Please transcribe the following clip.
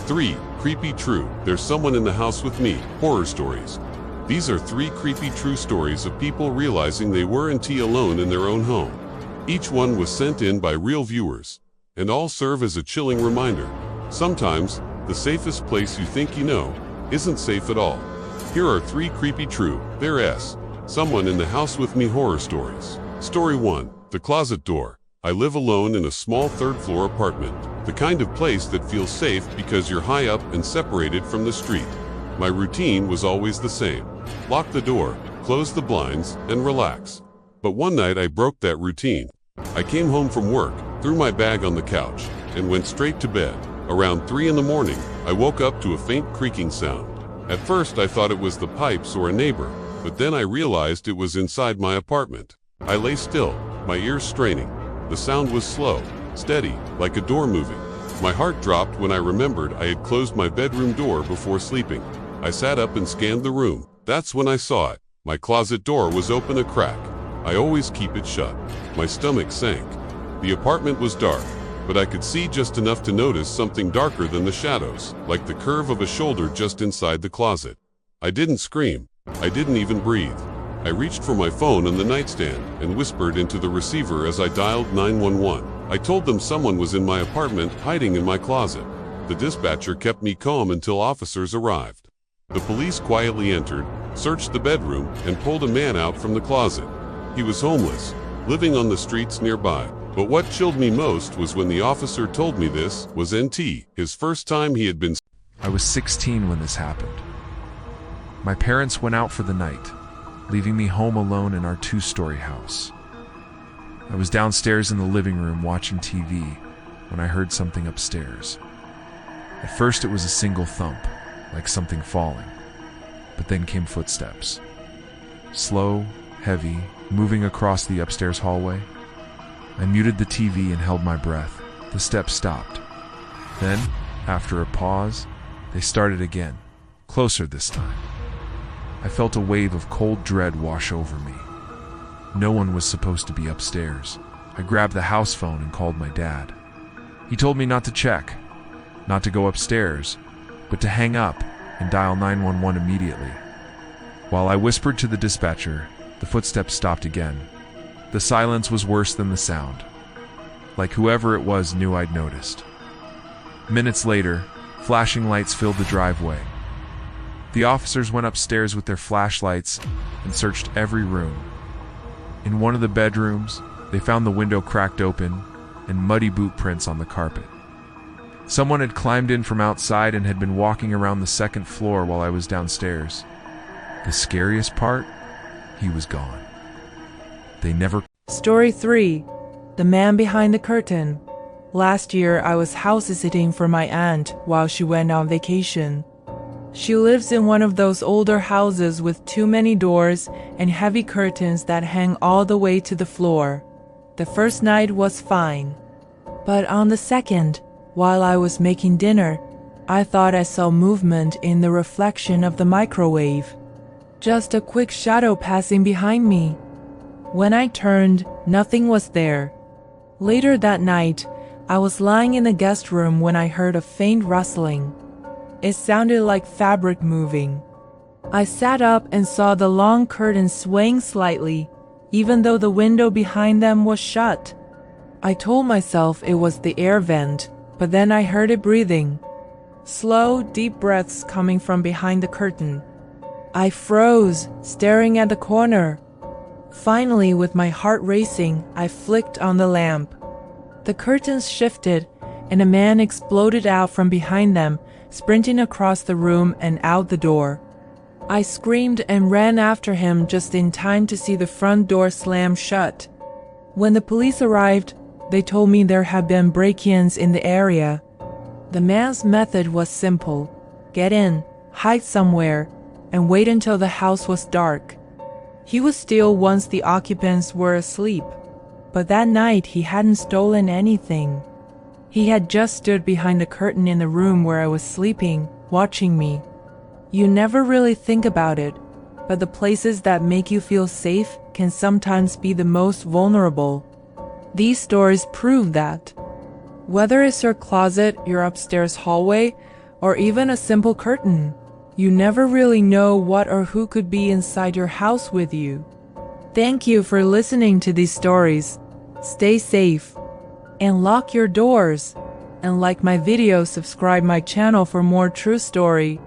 3. Creepy true. There's someone in the house with me. Horror stories. These are 3 creepy true stories of people realizing they weren't alone in their own home. Each one was sent in by real viewers, and all serve as a chilling reminder. Sometimes, the safest place you think you know isn't safe at all. Here are 3 creepy true, there's someone in the house with me horror stories. Story 1. The closet door. I live alone in a small 3rd-floor apartment, the kind of place that feels safe because you're high up and separated from the street. My routine was always the same. Lock the door, close the blinds, and relax. But one night I broke that routine. I came home from work, threw my bag on the couch, and went straight to bed. Around 3 in the morning, I woke up to a faint creaking sound. At first I thought it was the pipes or a neighbor, but then I realized it was inside my apartment. I lay still, my ears straining. The sound was slow, steady, like a door moving. My heart dropped when I remembered I had closed my bedroom door before sleeping. I sat up and scanned the room. That's when I saw it. My closet door was open a crack. I always keep it shut. My stomach sank. The apartment was dark, but I could see just enough to notice something darker than the shadows, like the curve of a shoulder just inside the closet. I didn't scream. I didn't even breathe. I reached for my phone on the nightstand and whispered into the receiver as I dialed 911. I told them someone was in my apartment hiding in my closet. The dispatcher kept me calm until officers arrived. The police quietly entered, searched the bedroom, and pulled a man out from the closet. He was homeless, living on the streets nearby. But what chilled me most was when the officer told me this was his first time he had been. I was 16 when this happened. My parents went out for the night, leaving me home alone in our 2-story house. I was downstairs in the living room watching TV when I heard something upstairs. At first it was a single thump, like something falling, but then came footsteps. Slow, heavy, moving across the upstairs hallway. I muted the TV and held my breath. The steps stopped. Then, after a pause, they started again, closer this time. I felt a wave of cold dread wash over me. No one was supposed to be upstairs. I grabbed the house phone and called my dad. He told me not to check, not to go upstairs, but to hang up and dial 911 immediately. While I whispered to the dispatcher, the footsteps stopped again. The silence was worse than the sound, like whoever it was knew I'd noticed. Minutes later, flashing lights filled the driveway. The officers went upstairs with their flashlights and searched every room. In one of the bedrooms, they found the window cracked open and muddy boot prints on the carpet. Someone had climbed in from outside and had been walking around the 2nd floor while I was downstairs. The scariest part? He was gone. They never. Story 3. The man behind the curtain. Last year, I was house sitting for my aunt while she went on vacation. She lives in one of those older houses with too many doors and heavy curtains that hang all the way to the floor. The first night was fine. But on the second, while I was making dinner, I thought I saw movement in the reflection of the microwave. Just a quick shadow passing behind me. When I turned, nothing was there. Later that night, I was lying in the guest room when I heard a faint rustling. It sounded like fabric moving. I sat up and saw the long curtains swaying slightly, even though the window behind them was shut. I told myself it was the air vent, but then I heard it breathing. Slow, deep breaths coming from behind the curtain. I froze, staring at the corner. Finally, with my heart racing, I flicked on the lamp. The curtains shifted, and a man exploded out from behind them, sprinting across the room and out the door. I screamed and ran after him just in time to see the front door slam shut. When the police arrived, they told me there had been break-ins in the area. The man's method was simple: get in, hide somewhere, and wait until the house was dark. He would steal once the occupants were asleep, but that night he hadn't stolen anything. He had just stood behind the curtain in the room where I was sleeping, watching me. You never really think about it, but the places that make you feel safe can sometimes be the most vulnerable. These stories prove that. Whether it's your closet, your upstairs hallway, or even a simple curtain. You never really know what or who could be inside your house with you. Thank you for listening to these stories. Stay safe and lock your doors. And like my video, subscribe my channel for more true story.